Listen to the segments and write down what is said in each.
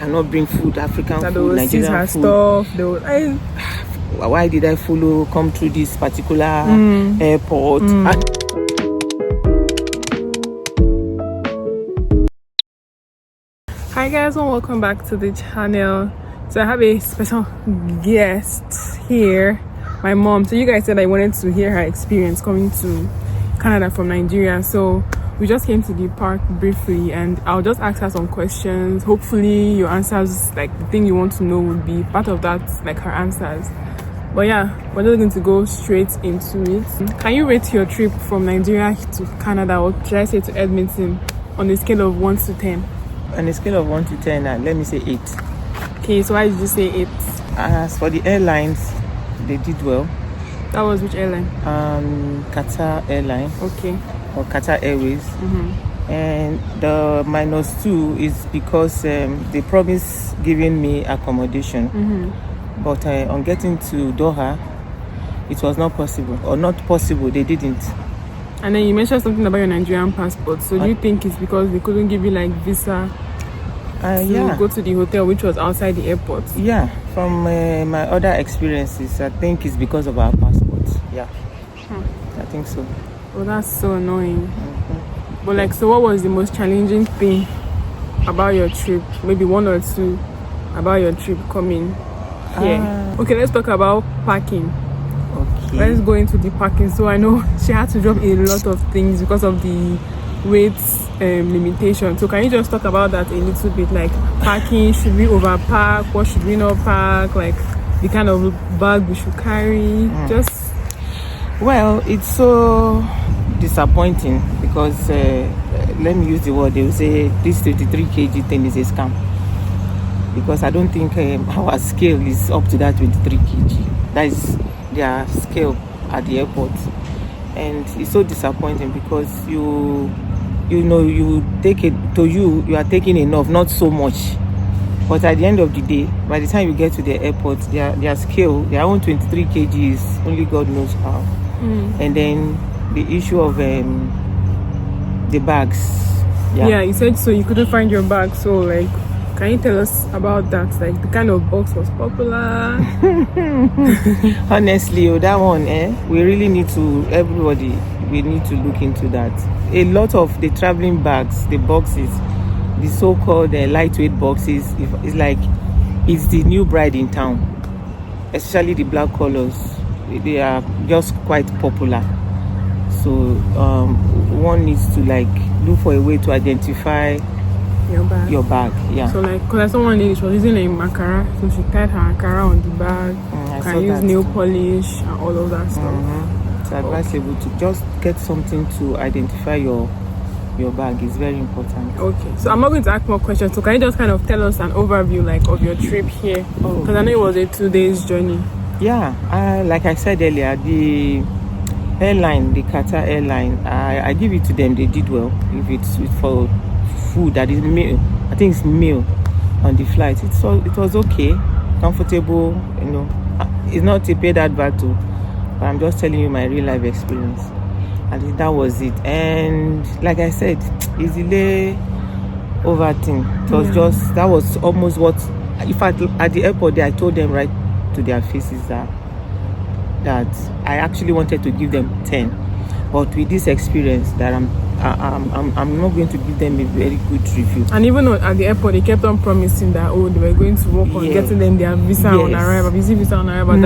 cannot bring food, African that food, Nigerian food. Stuff. Why did I come through this particular airport? Hi guys, and welcome back to the channel. So I have a special guest here, my mom. So you guys said I wanted to hear her experience coming to Canada from Nigeria. So we just came to the park briefly, and I'll just ask her some questions. Hopefully your answers, like the thing you want to know, would be part of that, like her answers. But yeah, we're just going to go straight into it. Can you rate your trip from Nigeria to Canada, or should I say to Edmonton, on a scale of 1 to 10? On a scale of 1 to 10, let me say 8. Okay, so why did you say 8? As for the airlines, they did well. That was which airline? Qatar Airline. Okay. Or Qatar Airways. And the -2 is because they promised giving me accommodation. But on getting to Doha, it was not possible. Or not possible, they didn't. And then you mentioned something about your Nigerian passport. So do you think it's because they couldn't give you like visa to go to the hotel, which was outside the airport? Yeah, from my other experiences, I think it's because of our passports. Yeah, I think so. Well, that's so annoying. But like, so what was the most challenging thing about your trip? Maybe 1 or 2 about your trip coming here. Okay, let's talk about parking. Okay. Let's go into the parking. So I know she had to drop a lot of things because of the weight limitation. So can you just talk about that a little bit? Like parking, should we overpark? What should we not park? Like the kind of bag we should carry? Well, it's so disappointing because let me use the word, they will say this 33 kg thing is a scam, because I don't think our scale is up to that 23 kg. That is their scale at the airport, and it's so disappointing because you take it to you are taking enough, not so much, but at the end of the day, by the time you get to the airport, their scale, their own 23 kg is only God knows how. And then the issue of the bags. Yeah, you said so you couldn't find your bag. So like, can you tell us about that? Like the kind of box was popular? Honestly, that one, we really need to, everybody, we need to look into that. A lot of the traveling bags, the boxes, the so-called lightweight boxes, it's the new bride in town, especially the black colors. They are just quite popular. So one needs to like look for a way to identify your bag. Yeah. So like, because someone she was using a mascara, so she tied her mascara on the bag. Can use nail polish and all of that stuff. It's advisable to just get something to identify your bag. Is very important. Okay, so I'm not going to ask more questions. So can you just kind of tell us an overview like of your trip here? Because I know it was a 2 days journey. Yeah, like I said earlier, the airline, the Qatar Airline, I give it to them. They did well. If it's for food that is meal, I think it's meal on the flight. It was okay, comfortable. It's not a paid advert too, but I'm just telling you my real life experience. I think that was it. And like I said, it's delay over thing. It was that was almost what. In fact, at the airport, I told them right to their faces that I actually wanted to give them 10, but with this experience that I'm not going to give them a very good review. And even at the airport, they kept on promising that they were going to work on getting them their visa on arrival, visa on arrival,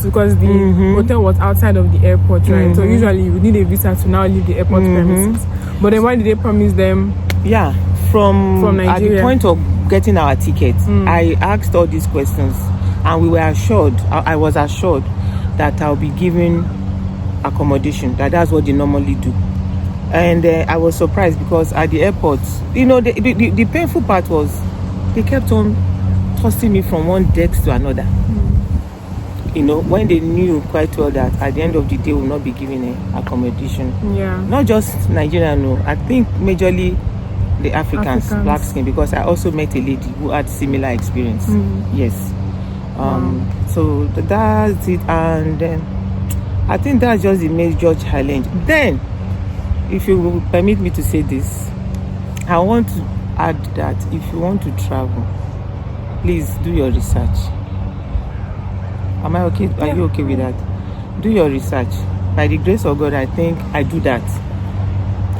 because the hotel was outside of the airport, right? So usually you would need a visa to now leave the airport premises. But then why did they promise them? Yeah, from Nigeria. At the point of getting our tickets, I asked all these questions. And we were assured, I was assured that I'll be given accommodation, that's what they normally do. And I was surprised because at the airport, the painful part was they kept on tossing me from one deck to another. When they knew quite well that at the end of the day, we will not be given accommodation. Yeah. Not just Nigerian, no. I think majorly the Africans, black skin, because I also met a lady who had similar experience. Yes. So that's it, and I think that's just the major challenge. Then, if you will permit me to say this, I want to add that if you want to travel, please do your research. Am I okay? Are you okay with that? Do your research. By the grace of God, I think I do that.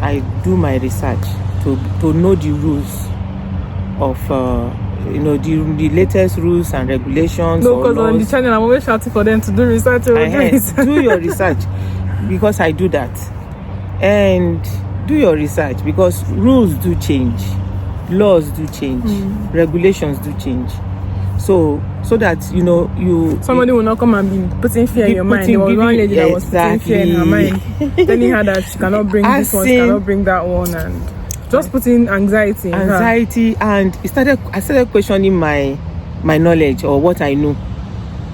I do my research to know the rules of the latest rules and regulations. No, because on the channel I'm always shouting for them to do research. Do your research, because I do that. And do your research, because rules do change, laws do change, regulations do change. So that somebody will not come and be putting fear in your mind. There was one lady that was putting fear in her mind, telling her that she cannot bring this one, she cannot bring that one, and just putting anxiety in her. And I started questioning my knowledge or what I know,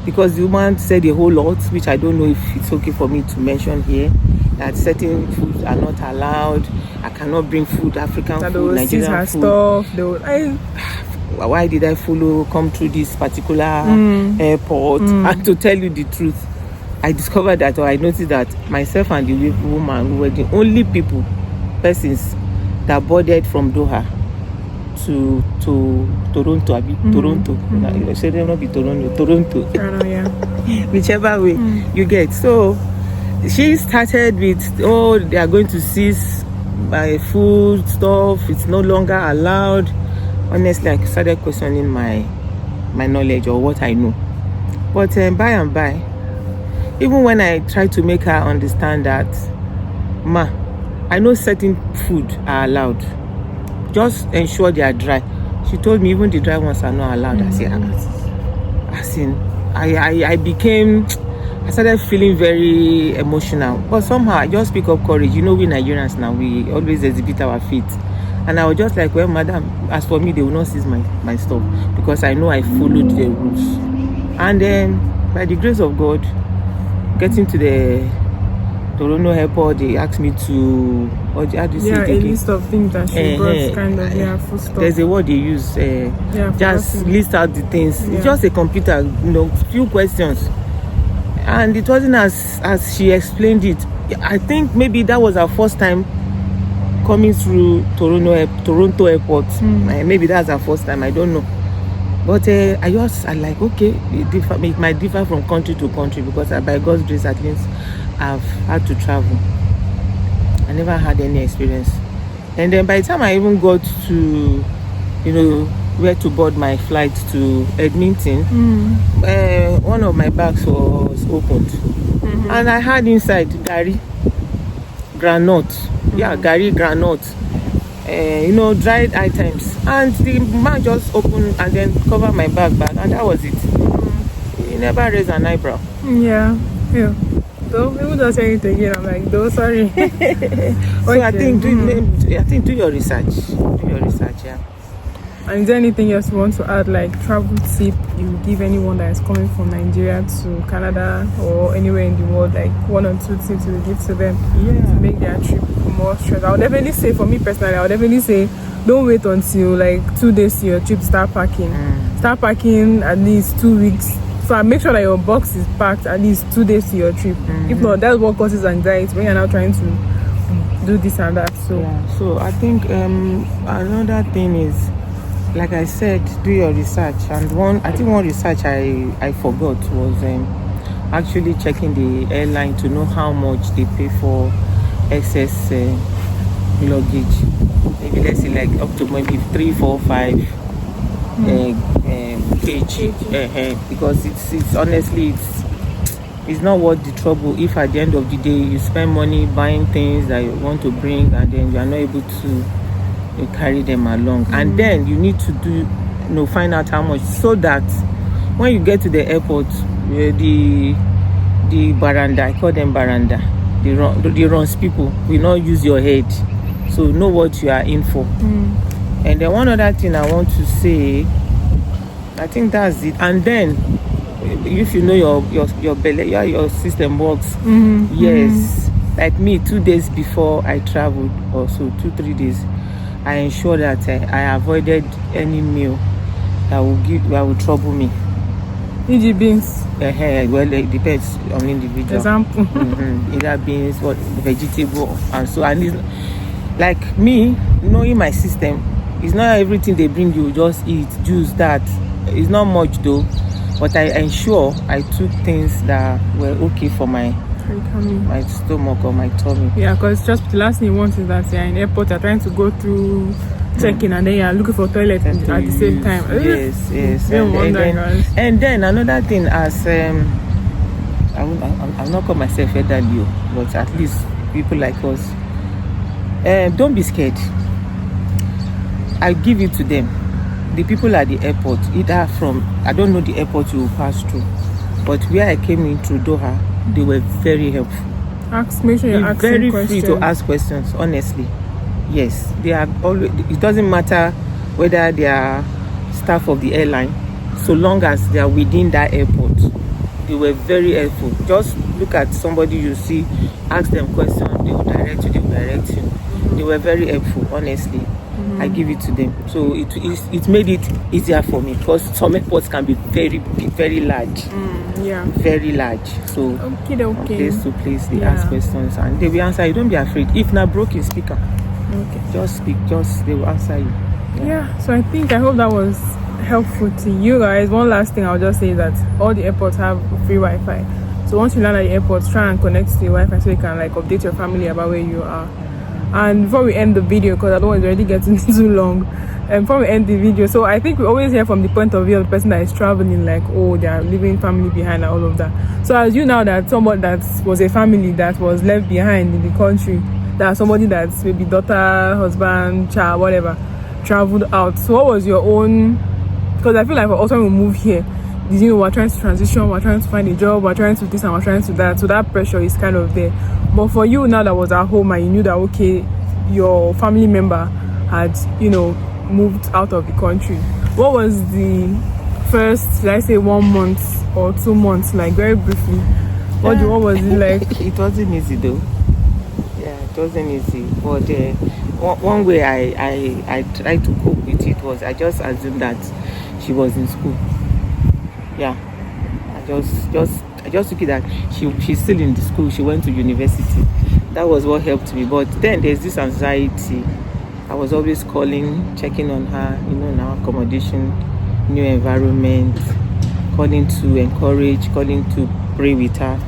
because the woman said a whole lot, which I don't know if it's okay for me to mention here, that certain foods are not allowed. I cannot bring food, African that food, Nigerian food. Stuff. Why did I come through this particular airport? And to tell you the truth, I discovered that, or I noticed that myself and the woman were the only persons that boarded from Doha to Toronto. Toronto. Should not be Toronto. Whichever way you get. So she started with, they are going to seize my food stuff. It's no longer allowed. Honestly, I started questioning my knowledge or what I know. But by and by, even when I tried to make her understand that, I know certain food are allowed. Just ensure they are dry. She told me even the dry ones are not allowed. I started feeling very emotional. But somehow I just pick up courage. We Nigerians now, we always exhibit our feet. And I was just like, well, madam, as for me, they will not seize my stuff, because I know I followed the rules. And then, by the grace of God, getting to the Toronto airport, they asked me to, how do you say it again? A list of things that she brought, food stuff. There's a word they use, just list out the things. It's just a computer, few questions. And it wasn't as she explained it. I think maybe that was her first time coming through Toronto airport. Maybe that's our first time, I don't know. But I like, okay, it might differ from country to country, because by God's grace, at least I've had to travel. I never had any experience. And then by the time I even got to where to board my flight to Edmonton, one of my bags was opened, and I had inside gari, granite, dried items, and the man just opened and then covered my bag, and that was it. He never raised an eyebrow. So people don't say it again. I'm like, no, sorry. So I think do your research. And is there anything else you want to add, like travel tip you would give anyone that is coming from Nigeria to Canada or anywhere in the world, like 1 or 2 tips you would give to them to make their trip more stressful? I would definitely say, for me personally, I would definitely say don't wait until like 2 days to your trip, start packing. Start packing at least 2 weeks. So I make sure that your box is packed at least 2 days to your trip. If not, that's what causes anxiety when you're now trying to do this and that. So I think another thing is, like I said, do your research. And one research I forgot was actually checking the airline to know how much they pay for excess luggage. Maybe let's say like up to maybe 3, 4, 5 kg. Because it's honestly it's not worth the trouble if at the end of the day you spend money buying things that you want to bring, and then you are not able to carry them along. And then you need to find out how much, so that when you get to the airport, the baranda, I call them baranda, the runs people will not use your head, so know what you are in for. And then one other thing I want to say, I think that's it. And then if you know your belly, your system works. Like me, 2 days before I traveled, or so 2-3 days, I ensure that I avoided any meal that will trouble me. E.g. beans. Well, it depends on individual. Example. Either beans, vegetable, and so. And it's, like me, knowing my system, it's not everything they bring you just eat, juice that. it's not much though, but I ensure I took things that were okay for my stomach or my tummy. Yeah, because just the last thing you want is that you're in airport, you're trying to go through check-in and then you're looking for toilet at the same time. Yes. And then another thing, as I'll not call myself elderly, but at least people like us, don't be scared. I give it to them. The people at the airport, either from, I don't know the airport you will pass through, but where I came in through Doha, they were very helpful. Make sure you're very free to ask questions, honestly. Yes, they are always, it doesn't matter whether they are staff of the airline, so long as they are within that airport. They were very helpful. Just look at somebody you see, ask them questions, they will direct you. They were very helpful, honestly. I give it to them. So it made it easier for me, because some airports can be very big, very large. Very large. So okay. Place to place, they ask questions and they will answer you. Don't be afraid. If not broken speaker, just speak. They will answer you. So I hope that was helpful to you guys. One last thing I'll just say is that all the airports have free Wi-Fi. So once you land at the airport, try and connect to the Wi-Fi so you can like update your family about where you are. And before we end the video, because I don't want to already getting too long, and before we end the video, so I think we always hear from the point of view of the person that is traveling, like, oh, they are leaving family behind and all of that. So as you now that someone that was a family that was left behind in the country, that somebody that's maybe daughter, husband, child, whatever, traveled out. So what was your own? Because I feel like also when we move here, we're trying to transition, we're trying to find a job, we're trying to this and we're trying to that. So that pressure is kind of there. But for you now that was at home and you knew that okay, your family member had, moved out of the country, what was the first, let's say 1 month or 2 months, like very briefly? What was it like? It wasn't easy though. It wasn't easy. But one way I tried to cope with it was I just assumed that she was in school. I just took it that she's still in the school. She went to university. That was what helped me. But then there's this anxiety. I was always calling, checking on her, now accommodation, new environment, calling to encourage, calling to pray with her,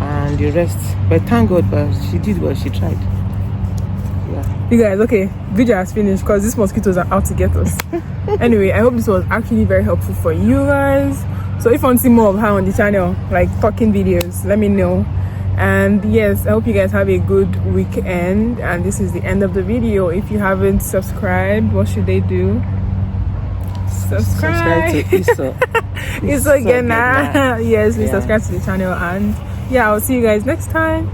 and the rest. But thank God, but she did what she tried. You guys, okay, video has finished because these mosquitoes are out to get us. Anyway, I hope this was actually very helpful for you guys. So if you want to see more of her on the channel, like talking videos, let me know. And yes, I hope you guys have a good weekend. And this is the end of the video. If you haven't subscribed, what should they do? Subscribe to Iso again. Yes, please subscribe to the channel. And yeah, I'll see you guys next time.